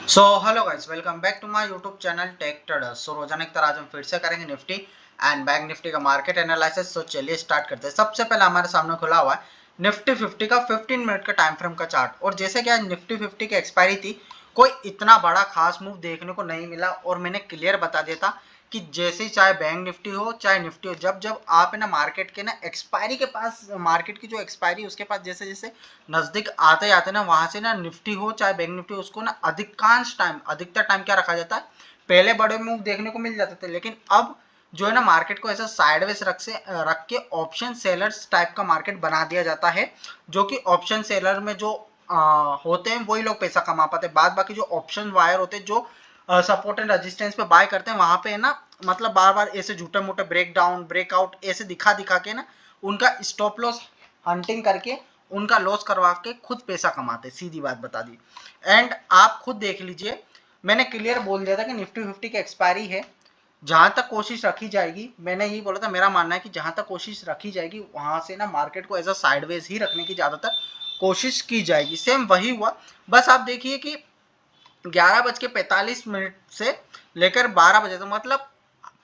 So hello guys, welcome back to my YouTube channel tech traders. So रोजाना की तरह आज हम फिर से करेंगे निफ्टी एंड बैंक निफ्टी का मार्केट एनालिसिस। सो चलिए स्टार्ट करते हैं। सबसे पहले हमारे सामने खुला हुआ है निफ्टी 50 का 15 मिनट का टाइम फ्रेम का चार्ट। और जैसे कि आज निफ्टी 50 की एक्सपायरी थी, कोई इतना बड़ा खास मूव देखने को नहीं मिला। और मैंने क्लियर बता दिया था कि जैसे ही चाहे बैंक निफ्टी हो चाहे निफ्टी हो, जब जब आप है ना मार्केट के ना एक्सपायरी के पास, मार्केट की जो एक्सपायरी उसके पास जैसे जैसे नजदीक आते आते ना, वहां से ना निफ्टी हो चाहे बैंक निफ्टी हो, उसको ना अधिकतर टाइम क्या रखा जाता है, पहले बड़े मूव देखने को मिल जाते थे। लेकिन अब जो है ना मार्केट को ऐसा साइडवेज रख के ऑप्शन सेलर्स टाइप का मार्केट बना दिया जाता है, जो कि ऑप्शन सेलर में जो होते हैं वही लोग पैसा कमा पाते हैं। बाद बाकी जो ऑप्शन वायर होते हैं, जो सपोर्ट एंड रेजिस्टेंस पे बाय करते हैं, वहां पे है ना मतलब बार बार ऐसे झूठे मोटे ब्रेक डाउन ब्रेकआउट ऐसे दिखा दिखा के ना उनका स्टॉप लॉस हंटिंग करके उनका लॉस करवा के खुद पैसा कमाते, सीधी बात बता दी। एंड आप खुद देख लीजिए, मैंने क्लियर बोल दिया था कि निफ्टी 50 की एक्सपायरी है। जहां तक कोशिश रखी जाएगी, मैंने यही बोला था, मेरा मानना है कि जहां तक कोशिश रखी जाएगी वहां से ना मार्केट को एज अ साइडवेज ही रखने की ज्यादातर कोशिश की जाएगी। सेम वही हुआ। बस आप देखिए कि 11:45 से लेकर 12 बजे, तो मतलब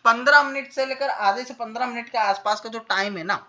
15 मिनट से लेकर आधे से 15 मिनट के आसपास का जो टाइम है ना,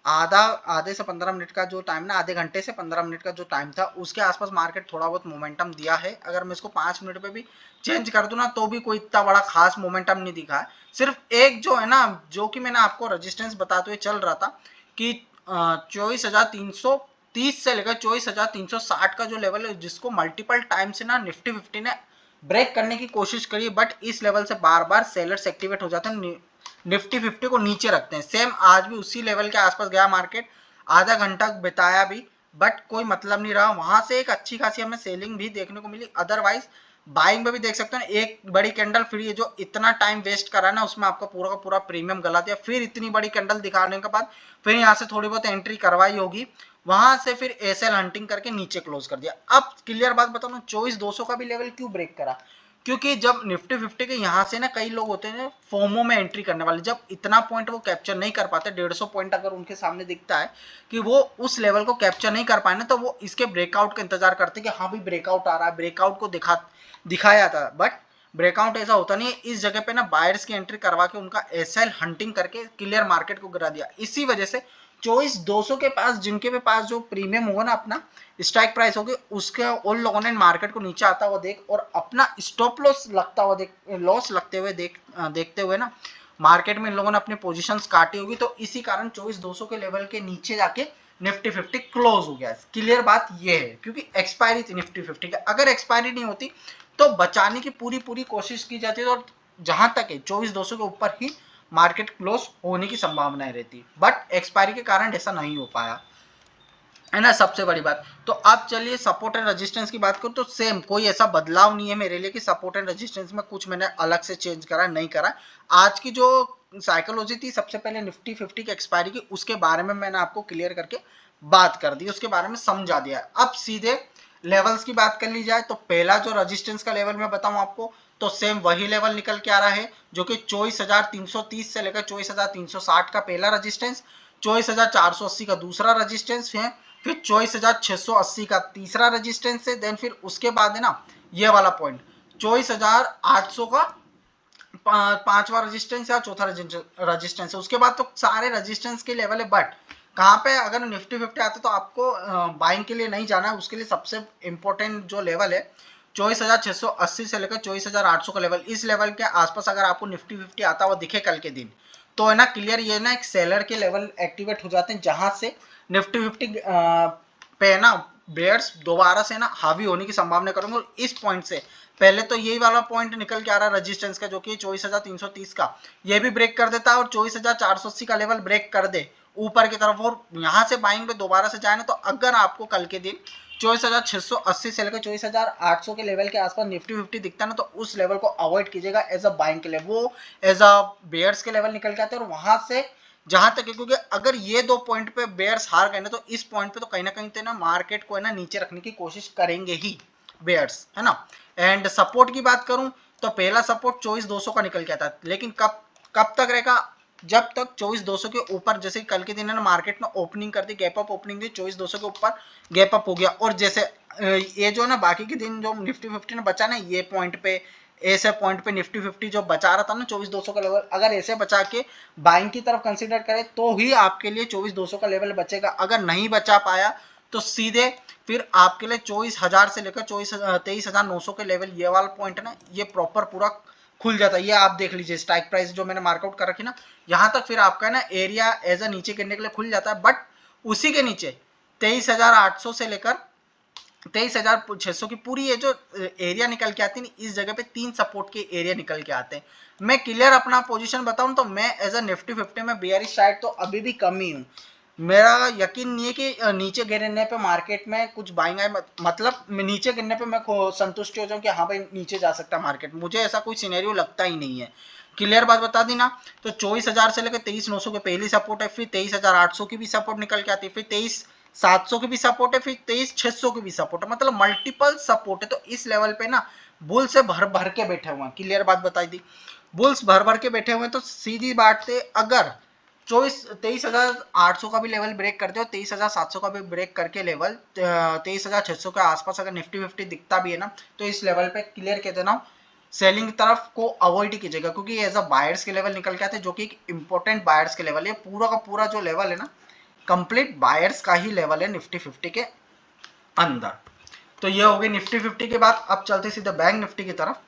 आधे से 15 मिनट का जो टाइम ना, आधे घंटे से 15 मिनट का जो टाइम था, उसके आसपास मार्केट थोड़ा बहुत मोमेंटम दिया है। अगर मैं इसको 5 मिनट पे भी चेंज कर दूं ना, तो भी कोई इतना बड़ा खास मोमेंटम नहीं दिखा है। सिर्फ एक जो है ना, जो कि मैंने आपको रेजिस्टेंस बताते हुए चल रहा था कि 24,330 से लेकर 24,360 का जो लेवल है, जिसको मल्टीपल टाइम से ना निफ्टी 50 ने ब्रेक करने की कोशिश करी, बट इस लेवल से बार बार सेलर्स एक्टिवेट हो जाते हैं, निफ्टी 50 को नीचे रखते हैं। सेम आज भी उसी लेवल के आसपास गया मार्केट, आधा घंटा बिताया भी, बट कोई मतलब नहीं रहा। वहां से एक अच्छी खासी हमें सेलिंग भी देखने को मिली। अदरवाइज बाइंग में भी देख सकते हैं, एक बड़ी कैंडल फ्री है, जो इतना टाइम वेस्ट करा ना, उसमें आपका पूरा का पूरा प्रीमियम गला दिया। फिर इतनी बड़ी कैंडल दिखाने के बाद फिर यहाँ से थोड़ी बहुत एंट्री करवाई होगी, वहां से फिर एसएल हंटिंग करके नीचे क्लोज कर दिया। अब क्लियर बात बताऊं, 24,200 का भी लेवल क्यों ब्रेक करा, क्योंकि जब निफ्टी 50 के यहाँ से ना कई लोग होते हैं फोमो में एंट्री करने वाले, जब इतना पॉइंट वो कैप्चर नहीं कर पाते, 150 पॉइंट अगर उनके सामने दिखता है कि वो उस लेवल को कैप्चर नहीं कर पाए ना, तो वो इसके ब्रेकआउट का इंतजार करते हैं कि हाँ भाई ब्रेकआउट आ रहा है, ब्रेकआउट को दिखाया था। बट ब्रेकआउट ऐसा होता नहीं है। इस जगह पे ना बायर्स की एंट्री करवा के उनका एसएल हंटिंग करके क्लियर मार्केट को गिरा दिया। इसी वजह से 24,200 के पास, जिनके पे पास जो प्रीमियम होगा ना, अपना स्ट्राइक प्राइस होगी, उसके उन लोगों ने मार्केट को नीचे आता हुआ देख और अपना स्टॉप लॉस लगता हुआ देख, लॉस लगते हुए देखते हुए ना मार्केट में इन लोगों ने अपनी पोजीशंस काटी होगी। तो इसी कारण 24,200 के लेवल के नीचे जाके निफ्टी 50 क्लोज हो गया। क्लियर बात ये है, क्योंकि एक्सपायरी थी निफ्टी 50 की। अगर एक्सपायरी नहीं होती तो बचाने की पूरी पूरी कोशिश की जाती है, और जहां तक है 24,200 के ऊपर ही मार्केट क्लोज होने की संभावनाएं रहती, बट एक्सपायरी के कारण ऐसा नहीं हो पाया, है ना, सबसे बड़ी बात। तो अब चलिए सपोर्ट एंड रेजिस्टेंस की बात करूं, तो सेम कोई ऐसा बदलाव नहीं है मेरे लिए कि सपोर्ट एंड रेजिस्टेंस में कुछ मैंने अलग से चेंज करा, नहीं करा। आज की जो साइकोलॉजी थी, सबसे पहले निफ्टी 50 की एक्सपायरी की, उसके बारे में मैंने आपको क्लियर करके बात कर दी, उसके बारे में समझा दिया। अब सीधे लेवल्स की बात कर ली जाए, तो पहला जो रेजिस्टेंस का लेवल मैं बताऊं आपको, तो सेम वही लेवल निकल के आ रहा है, जो कि 24,330 से लेकर 24,360 का पहला रेजिस्टेंस, 24,480 का दूसरा रेजिस्टेंस है, फिर 24,680 का तीसरा रेजिस्टेंस है, देन फिर उसके बाद है ना ये वाला पॉइंट 24,800 का पांचवा रेजिस्टेंस या चौथा रेजिस्टेंस है। उसके बाद तो सारे रेजिस्टेंस के लेवल है। बट कहाँ पे अगर निफ्टी 50 आते तो आपको बाइंग के लिए नहीं जाना है, उसके लिए सबसे इंपॉर्टेंट जो लेवल है 24,680 से लेकर 24,800 का लेवल, इस लेवल के आसपास अगर आपको निफ्टी 50 आता हुआ दिखे कल के दिन, तो है ना क्लियर, ये ना एक सेलर के लेवल एक्टिवेट हो जाते हैं, जहां से निफ्टी 50 पे ना बेयर्स दोबारा से ना हावी होने की संभावना करूंगा। और इस पॉइंट से पहले तो यही वाला पॉइंट निकल के आ रहा है रेजिस्टेंस का, जो कि 24,330 का, ये भी ब्रेक कर देता है और 24,480 का लेवल ब्रेक कर दे ऊपर की तरफ, और यहां से बाइंग पे दोबारा से जाए ना, तो अगर आपको कल के दिन 24,680 से लेकर 24,800 के लेवल के आसपास निफ्टी 50 दिखता है ना, तो उस लेवल को अवॉइड कीजिएगा एज अ बाइंग के लिए। वो एज अ बेयर्स के लेवल निकल के आते हैं, और वहां से जहां तक है, क्योंकि अगर ये दो पॉइंट पे बेयर्स हार गए ना, तो इस पॉइंट पे तो कहीं ना कहीं ना मार्केट को है ना नीचे रखने की कोशिश करेंगे ही बेयर्स, है ना। एंड सपोर्ट की बात करूं, तो पहला सपोर्ट 24,200 का निकल के आता है, लेकिन कब कब तक रहेगा, जब तक 24,200 के ऊपर, जैसे कल के दिन है ना मार्केट ने ओपनिंग कर दी, गैप अप ओपनिंग दी, 24,200 के ऊपर गैप अप हो गया, और जैसे ये जो ना बाकी के दिन जो निफ्टी 50 ने बचा ना, ये पॉइंट पे ऐसे पॉइंट पे निफ्टी 50 जो बचा रहा था ना 24,200 का लेवल, अगर ऐसे बचा के बाइंग की तरफ कंसीडर करें तो ही आपके लिए 24,200 का लेवल बचेगा। अगर नहीं बचा पाया तो सीधे फिर आपके लिए 24,000 से लेकर 23,900 के लेवल, ये वाला पॉइंट है ना, ये प्रॉपर पूरा खुल जाता है। ये आप देख लीजिए स्ट्राइक प्राइस जो मैंने मार्कआउट कर रखी ना, यहाँ तक फिर आपका ना एरिया एज अ नीचे गिरने के लिए खुल जाता है। बट उसी के नीचे 23,800 से लेकर 23,600 की पूरी ये जो एरिया निकल के आती है, इस जगह पे 3 सपोर्ट के एरिया निकल के आते हैं। मैं क्लियर अपना पोजीशन बताऊं तो मैं एज अ निफ्टी 50 में बेयरिश साइड तो अभी भी कम ही हूँ। मेरा यकीन नहीं है कि नीचे गिरने पे मार्केट में कुछ बाइंग आए, मतलब नीचे गिरने पे मैं संतुष्ट हो जाऊं कि हाँ भाई नीचे जा सकता है मार्केट, मुझे ऐसा कोई सिनेरियो लगता ही नहीं है। क्लियर बात बता दी ना। तो 24,000 से लेकर 23,900 के पहली सपोर्ट है, फिर 23,800 की भी सपोर्ट निकल के आती है, फिर 23,700 की भी सपोर्ट है, फिर 23,600 की भी सपोर्ट है, मतलब मल्टीपल सपोर्ट है। तो इस लेवल पे ना बुल से भर भर के बैठे हुए हैं। क्लियर बात बताई दी, बुल्स भर भर के बैठे हुए हैं। तो सीधी बात है, अगर 23,800 का भी लेवल ब्रेक करते हो, 23,700 का भी ब्रेक करके लेवल 23,600 के आसपास अगर निफ्टी 50 दिखता भी है ना, तो इस लेवल पे क्लियर कह देना सेलिंग तरफ को अवॉइड कीजिएगा, क्योंकि एज अ बायर्स के लेवल निकल के आते हैं, जो कि एक इंपॉर्टेंट बायर्स के लेवल है। पूरा का पूरा जो लेवल है ना, कंप्लीट बायर्स का ही लेवल है निफ्टी 50 के अंदर। तो ये हो गई निफ्टी 50 के बाद। अब चलते सीधे बैंक निफ्टी की तरफ।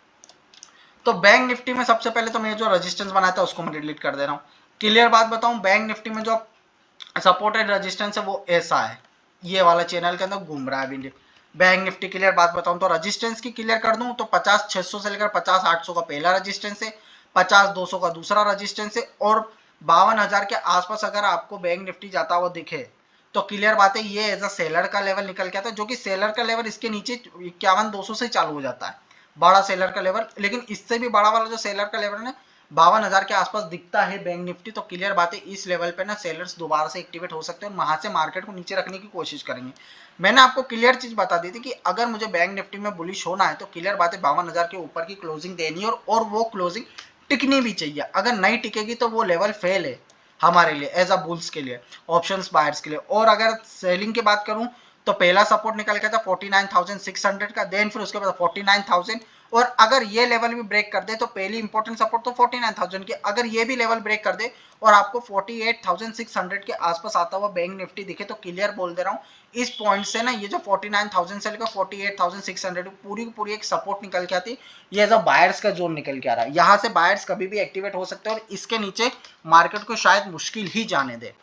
तो बैंक निफ्टी में सबसे पहले तो मैं जो रेजिस्टेंस बनाया था उसको मैं डिलीट कर दे रहा हूँ। क्लियर बात बताऊं, बैंक निफ्टी में जो सपोर्टेड रेजिस्टेंस है वो ऐसा है, ये वाला चैनल के अंदर घूम रहा है अभी बैंक निफ्टी। क्लियर बात बताऊं तो रेजिस्टेंस की क्लियर कर दूं तो 50,600 से लेकर 50,800 का पहला रेजिस्टेंस है, 50,200 का दूसरा रेजिस्टेंस है, और 52,000 के आसपास अगर आपको बैंक निफ्टी जाता हुआ दिखे तो क्लियर बात है ये एज अ सेलर का लेवल निकल के आता है, जो कि सेलर का लेवल इसके नीचे 51,200 से चालू हो जाता है, बड़ा सेलर का लेवल। लेकिन इससे भी बड़ा वाला जो सेलर का लेवल है ना 52,000 के आसपास दिखता है बैंक निफ्टी। तो क्लियर बात है इस लेवल पे ना सेलर्स दोबारा से एक्टिवेट हो सकते हैं और वहां से मार्केट को नीचे रखने की कोशिश करेंगे। मैंने आपको क्लियर चीज बता दी थी कि अगर मुझे बैंक निफ्टी में बुलिश होना है तो क्लियर बात है 52,000 के ऊपर की क्लोजिंग देनी है, और वो क्लोजिंग टिकनी भी चाहिए। अगर नहीं टिकेगी तो वो लेवल फेल है हमारे लिए एज अ बुल्स के लिए, ऑप्शंस बायर्स के लिए। और अगर सेलिंग की बात करूं तो पहला सपोर्ट निकल गया था 49,600 का, देन फिर उसके बाद 49,000, और अगर ये लेवल भी ब्रेक कर दे तो पहली इंपॉर्टेंट सपोर्ट तो 49,000 की, अगर ये भी लेवल ब्रेक कर दे और आपको 48,600 के आसपास आता हुआ बैंक निफ्टी दिखे तो क्लियर बोल दे रहा हूँ इस पॉइंट से ना ये जो 49,000 से लेकर 48,600 पूरी की पूरी एक सपोर्ट निकल के आती, ये एज अ बायर्स का जोन निकल के आ रहा है। यहाँ से बायर्स कभी भी एक्टिवेट हो सकते हैं और इसके नीचे मार्केट को शायद मुश्किल ही जाने दे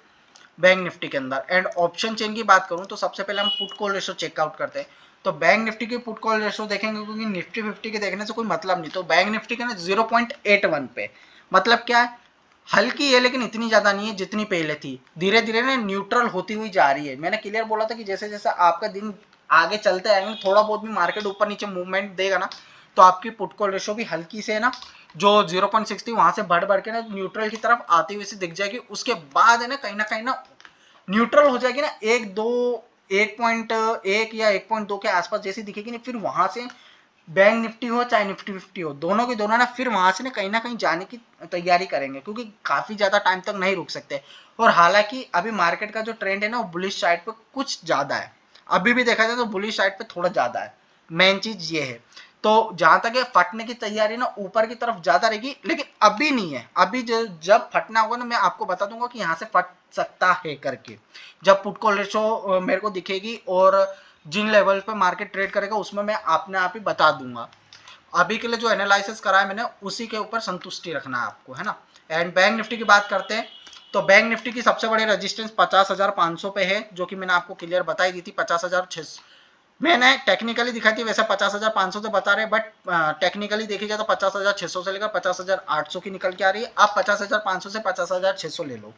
बैंक निफ्टी के अंदर। एंड ऑप्शन चेन की बात करूं तो सबसे पहले हम पुट कॉल रेशो चेकआउट करते हैं। तो बैंक निफ्टी की पुट कॉल रेशो देखेंगे, क्योंकि निफ्टी 50 के देखने से कोई मतलब नहीं। तो बैंक निफ्टी के ना 0.81 पे, मतलब क्या है, हल्की है लेकिन इतनी ज्यादा नहीं है जितनी पहले थी, धीरे धीरे ना न्यूट्रल होती हुई जा रही है। मैंने क्लियर बोला था कि जैसे जैसे आपका दिन आगे चलते आएंगे, थोड़ा बहुत भी मार्केट ऊपर नीचे मूवमेंट देगा ना, तो आपकी पुट कॉल रेशो भी हल्की से ना जो 0.60 वहां से बढ़ बढ़ के ना न्यूट्रल की तरफ आती हुई से दिख जाएगी। उसके बाद है ना कहीं ना न्यूट्रल हो जाएगी ना, 1.1 या 1.2 के आसपास जैसी दिखेगी ना, फिर वहां से बैंक निफ्टी हो चाहे निफ्टी 50 हो, दोनों के दोनों ना फिर वहां से ना कहीं जाने की तैयारी करेंगे, क्योंकि काफी ज्यादा टाइम तक नहीं रुक सकते। और हालांकि अभी मार्केट का जो ट्रेंड है ना वो बुलिश साइड पे कुछ ज्यादा है, अभी भी देखा जाए तो बुलिश साइड पे थोड़ा ज्यादा है, मेन चीज ये है। तो जहां तक है फटने की तैयारी ना ऊपर की तरफ ज्यादा रहेगी, लेकिन अभी नहीं है। अभी जब फटना होगा ना मैं आपको बता दूंगा कि यहाँ से फट सकता है करके, जब पुट कॉल रेशो मेरे को दिखेगी और जिन लेवल पे मार्केट ट्रेड करेगा उसमें मैं अपने आप ही बता दूंगा। अभी के लिए जो एनालिसिस करा है मैंने उसी के ऊपर संतुष्टि रखना है आपको, है ना। एंड बैंक निफ्टी की बात करते हैं तो बैंक निफ्टी की सबसे बड़ी रेजिस्टेंस 50,500 पे है, जो कि मैंने आपको क्लियर बताई दी थी। 50,600 मैंने टेक्निकली दिखाई थी, वैसे 50,500 से बता रहे, बट टेक्निकली देखी जाए तो 50,600 से लेकर 50,800 की निकल के आ रही है। आप 50,500 से 50,600 ले लो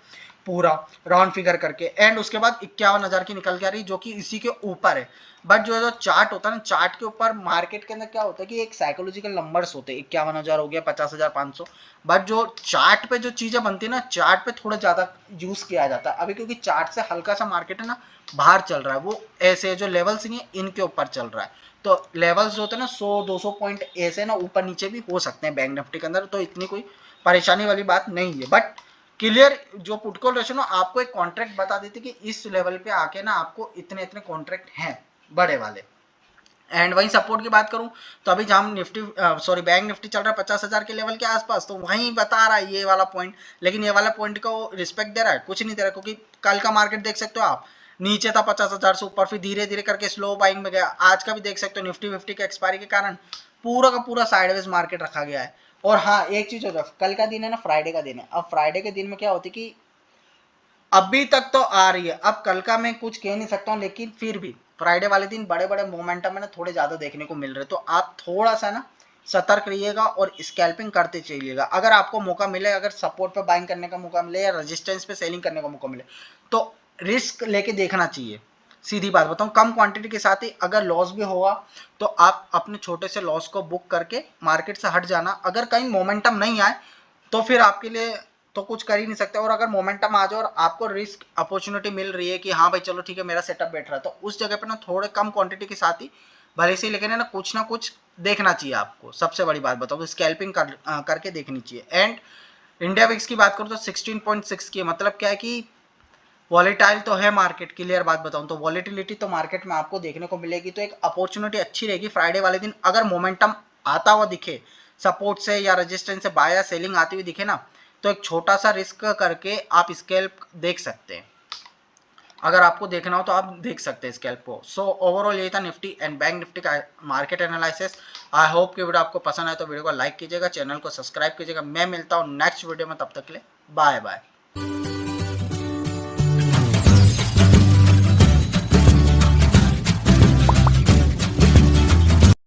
पूरा राउंड फिगर करके, एंड उसके बाद 51,000 की निकल के आ रही है, जो कि इसी के ऊपर है। बट जो चार्ट होता है ना, चार्ट के ऊपर मार्केट के अंदर क्या होता है कि एक साइकोलॉजिकल नंबर्स होते हैं, 51,000 हो गया, 50,500। बट जो चार्ट पे जो चीजें बनती है ना, चार्ट पे थोड़ा ज्यादा यूज किया जाता है अभी, क्योंकि चार्ट से हल्का सा मार्केट है ना बाहर चल रहा है, वो ऐसे जो लेवल्स नहीं है इनके ऊपर चल रहा है। तो लेवल्स जो होते हैं ना 100-200 पॉइंट ऐसे ना ऊपर नीचे भी हो सकते हैं बैंक निफ्टी के अंदर, तो इतनी कोई परेशानी वाली बात नहीं है। बट क्लियर जो पुट कॉल रेशियो ना आपको एक कॉन्ट्रैक्ट बता देती कि इस लेवल पे आके ना आपको इतने इतने कॉन्ट्रैक्ट हैं बड़े वाले। एंड वहीं सपोर्ट की बात करूं तो अभी जहां निफ्टी सॉरी बैंक निफ्टी चल रहा है 50,000 के लेवल के आसपास, तो वहीं बता रहा है ये वाला पॉइंट, लेकिन ये वाला पॉइंट को रिस्पेक्ट दे रहा है, कुछ नहीं दे रहा, क्योंकि कल का मार्केट देख सकते हो आप, नीचे था 50,000 से ऊपर, फिर धीरे धीरे करके स्लो बाइंग में गया। आज का भी देख सकते हो निफ्टी 50 के एक्सपायरी के कारण पूरा का पूरा साइडवेज मार्केट रखा गया है। और हाँ एक चीज होता है, कल का दिन है ना फ्राइडे का दिन है, अब फ्राइडे के दिन में क्या होती है कि अभी तक तो आ रही है, अब कल का मैं कुछ कह नहीं सकता हूँ, लेकिन फिर भी फ्राइडे वाले दिन बड़े बड़े मोमेंटम है ना थोड़े ज्यादा देखने को मिल रहे, तो आप थोड़ा सा ना सतर्क रहिएगा और स्कैल्पिंग करते चलिएगा। अगर आपको मौका मिले, अगर सपोर्ट पे बाइंग करने का मौका मिले या रेजिस्टेंस पे सेलिंग करने का मौका मिले, तो रिस्क लेके देखना चाहिए। सीधी बात बताऊं, कम क्वांटिटी के साथ ही अगर लॉस भी होगा तो आप अपने छोटे से लॉस को बुक करके मार्केट से हट जाना। अगर कहीं मोमेंटम नहीं आए तो फिर आपके लिए तो कुछ कर ही नहीं सकते, और अगर मोमेंटम आ जाए और आपको रिस्क अपॉर्चुनिटी मिल रही है कि हाँ भाई चलो ठीक है मेरा सेटअप बैठ रहा है, तो उस जगह पे ना थोड़े कम क्वांटिटी के साथ ही भले से, लेकिन है ना कुछ देखना चाहिए आपको। सबसे बड़ी बात बताओ, स्कैल्पिंग करके देखनी चाहिए। एंड इंडिया विक्स की बात करूँ तो 16.6 की, मतलब क्या है कि वॉलेटाइल तो है मार्केट, क्लियर बात बताऊं तो वॉलेटिलिटी तो मार्केट में आपको देखने को मिलेगी, तो एक अपॉर्चुनिटी अच्छी रहेगी फ्राइडे वाले दिन। अगर मोमेंटम आता हुआ दिखे सपोर्ट से या रेजिस्टेंस से, बाय या सेलिंग आती हुई दिखे ना, तो एक छोटा सा रिस्क करके आप स्कैल्प देख सकते हैं। अगर आपको देखना हो तो आप देख सकते हैं स्कैल्प को। सो ओवरऑल यही था निफ्टी एंड बैंक निफ्टी का मार्केट एनालिसिस। आई होप कि वीडियो आपको पसंद आए तो वीडियो को लाइक कीजिएगा, चैनल को सब्सक्राइब कीजिएगा। मैं मिलता हूँ नेक्स्ट वीडियो में, तब तक के लिए बाय बाय।